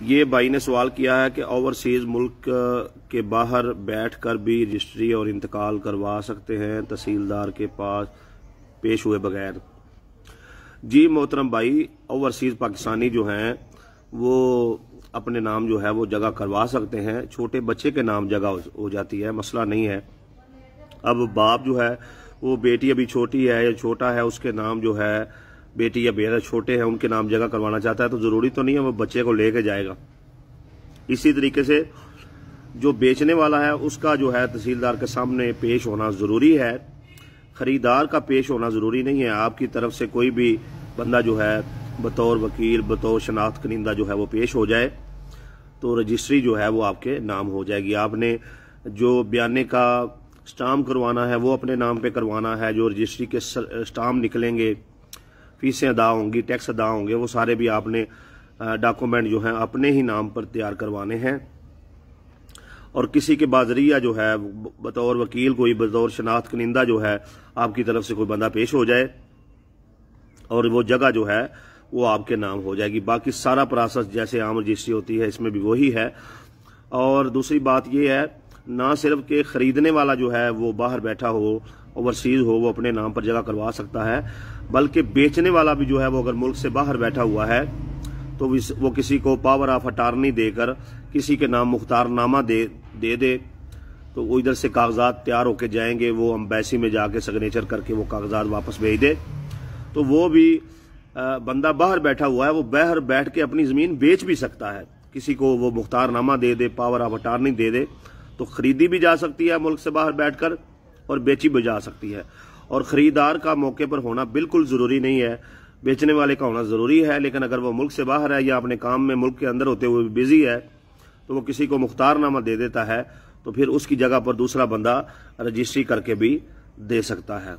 ये भाई ने सवाल किया है कि ओवरसीज मुल्क के बाहर बैठकर भी रजिस्ट्री और इंतकाल करवा सकते हैं तहसीलदार के पास पेश हुए बगैर। जी मोहतरम भाई, ओवरसीज पाकिस्तानी जो हैं वो अपने नाम जो है वो जगह करवा सकते हैं, छोटे बच्चे के नाम जगह हो जाती है, मसला नहीं है। अब बाप जो है वो बेटी अभी छोटी है या छोटा है, उसके नाम जो है बेटी या बेटा छोटे हैं उनके नाम जगह करवाना चाहता है तो जरूरी तो नहीं है वो बच्चे को लेके जाएगा। इसी तरीके से जो बेचने वाला है उसका जो है तहसीलदार के सामने पेश होना जरूरी है, खरीदार का पेश होना जरूरी नहीं है। आपकी तरफ से कोई भी बंदा जो है बतौर वकील बतौर शनाख्त कनिंदा जो है वो पेश हो जाए तो रजिस्ट्री जो है वो आपके नाम हो जाएगी। आपने जो बयाने का स्टाम्प करवाना है वो अपने नाम पे करवाना है, जो रजिस्ट्री के स्टाम्प निकलेंगे, फीसें अदा होंगी, टैक्स अदा होंगे, वो सारे भी आपने डॉक्यूमेंट जो हैं अपने ही नाम पर तैयार करवाने हैं। और किसी के बाजरिया जो है बतौर वकील कोई बतौर शनाख्त कनिंदा जो है आपकी तरफ से कोई बंदा पेश हो जाए और वो जगह जो है वो आपके नाम हो जाएगी। बाकी सारा प्रोसेस जैसे आम रजिस्ट्री होती है इसमें भी वही है। और दूसरी बात ये है, ना सिर्फ कि खरीदने वाला जो है वो बाहर बैठा हो, ओवरसीज हो, वो अपने नाम पर जगह करवा सकता है, बल्कि बेचने वाला भी जो है वो अगर मुल्क से बाहर बैठा हुआ है तो वो किसी को पावर ऑफ अटार्नी देकर किसी के नाम मुख्तारनामा दे तो वो इधर से कागजात तैयार होके जाएंगे, वो एम्बेसी में जाके सिग्नेचर करके वो कागजात वापस भेज दे तो वो भी बंदा बाहर बैठा हुआ है, वो बाहर बैठ के अपनी जमीन बेच भी सकता है। किसी को वो मुख्तारनामा दे पावर ऑफ अटार्नी दे तो खरीदी भी जा सकती है मुल्क से बाहर बैठकर और बेची भी जा सकती है। और खरीदार का मौके पर होना बिल्कुल जरूरी नहीं है, बेचने वाले का होना जरूरी है। लेकिन अगर वो मुल्क से बाहर है या अपने काम में मुल्क के अंदर होते हुए बिजी है तो वो किसी को मुख्तारनामा दे देता है तो फिर उसकी जगह पर दूसरा बंदा रजिस्ट्री करके भी दे सकता है।